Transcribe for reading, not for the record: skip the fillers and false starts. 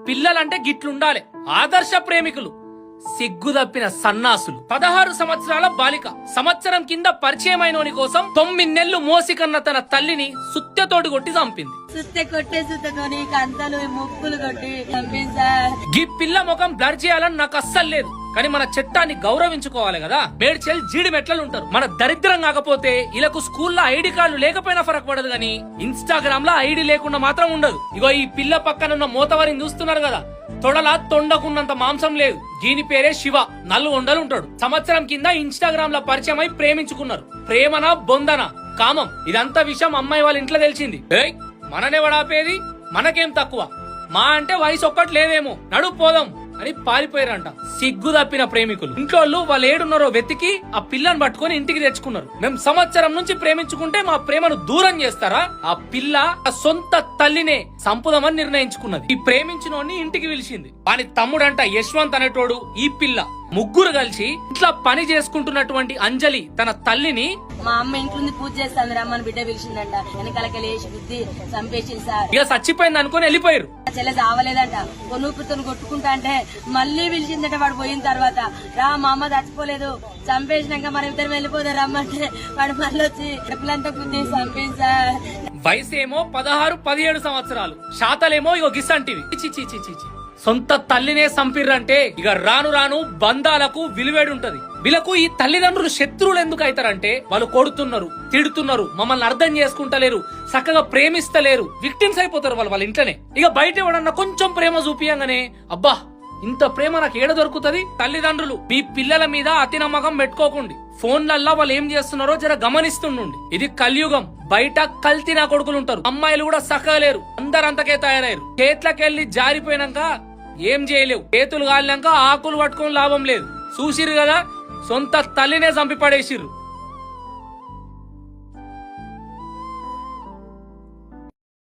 పిల్లలంటే గిట్లుండాలి, ఆదర్శ ప్రేమికులు. సిగ్గు తప్పిన సన్నాసులు. 16 సంవత్సరాల బాలిక సంవత్సరం కింద పరిచయమైనోని కోసం 9 నెలలు మోసికన్న తన తల్లిని సుత్తెతోటి కొట్టి చంపింది. గీ పిల్ల ముఖం బ్లర్ చేయాలని నాకు అస్సలు లేదు, కానీ మన చట్టాన్ని గౌరవించుకోవాలి కదా. మేడ్చల్ జీడి మెట్లలు ఉంటారు. మన దరిద్రం కాకపోతే ఇలాకు స్కూల్లో ఐడి కార్డు లేకపోయినా ఫరక్ పడదు, గానీ ఇన్స్టాగ్రామ్ లో ఐడి లేకుండా మాత్రం ఉండదు. ఇగో ఈ పిల్ల పక్కన ఉన్న మోతవరిని చూస్తున్నారు కదా, తొడలా తొండకున్నంత మాంసం లేదు. దీని పేరే శివ. 4 ఉంటాడు. సంవత్సరం కింద ఇన్స్టాగ్రామ్ లో పరిచయం అయి ప్రేమించుకున్నారు. ప్రేమనా బొందనా కామం ఇదంతా విషయం అమ్మాయి వాళ్ళ ఇంట్లో తెలిసింది. మననే వడాపేది, మనకేం తక్కువ, మా అంటే వయసు ఒక్కటి లేదేమో, నడు పోదాం అని పారిపోయారంట. సిగ్గు తప్పిన ప్రేమికులు. ఇంట్లో వాళ్ళు ఏడున్నారో వెతికి ఆ పిల్లని పట్టుకుని ఇంటికి తెచ్చుకున్నారు. మేము సంవత్సరం నుంచి ప్రేమించుకుంటే మా ప్రేమను దూరం చేస్తారా? ఆ పిల్ల ఆ సొంత తల్లినే సంపుదమని నిర్ణయించుకున్నది. ఈ ప్రేమించినోడిని ఇంటికి పిలిచింది. వాని తమ్ముడంట యశ్వంత్ అనేటోడు, ఈ పిల్ల ముగ్గురు కలిసి ఇట్లా పని చేసుకుంటున్నటువంటి అంజలి తన తల్లిని, మా అమ్మ ఇంట్లో పూజ చేస్తాను రమ్మని బిడ్డ పిలిచిందంట, వెనకాలకి లేచి బుద్ధి చంపేసింది సార్. ఇక చచ్చిపోయింది అనుకుని వెళ్ళిపోయారు. చెల్లె చావలేదంట, కొనుక్కుతో కొట్టుకుంటా అంటే మళ్ళీ పిలిచిందట. వాడు పోయిన తర్వాత రా మా అమ్మ చచ్చిపోలేదు, చంపేసినాక మన ఇద్దరు వెళ్ళిపోతారు రమ్మంటే వాడు మళ్ళీ వచ్చి ఎప్పులంతా బుద్ధి చంపేసి సార్. వయసేమో 16-17 సంవత్సరాలు, శాతలేమో ఇగో గిస్సంటివి. సొంత తల్లినే సంపిర్రంటే ఇక రాను రాను బంధాలకు విలువేడుంటది. వీళ్ళకు ఈ తల్లిదండ్రులు శత్రువులు ఎందుకు అవుతారంటే వాళ్ళు కొడుతున్నారు, తిడుతున్నారు, మమ్మల్ని అర్థం చేసుకుంటలేరు, చక్కగా ప్రేమిస్తలేరు, విక్టిమ్స్ అయిపోతారు వాళ్ళ ఇంట్లోనే. ఇక బయట ఎవడన్నా కొంచెం ప్రేమ చూపియంగానే అబ్బా ఇంత ప్రేమ నాకు ఏడ దొరుకుతుంది. తల్లిదండ్రులు మీ పిల్లల మీద అతి నమ్మకం పెట్టుకోకండి. ఫోన్లల్లా వాళ్ళు ఏం చేస్తున్నారో జర గమనిస్తుండండి. ఇది కలియుగం. బయట కల్తీ నా కొడుకులు ఉంటారు. అమ్మాయిలు కూడా సక్కలేరు, అందరంతకే తయారయ్యారు. చేతులకెళ్లి జారిపోయినాక ఏం చేయలేవు, చేతులు కాలినాక ఆకులు పట్టుకొని లాభం లేదు. చూసిరు కదా, సొంత తల్లినే చంపి పడేసిర్రు.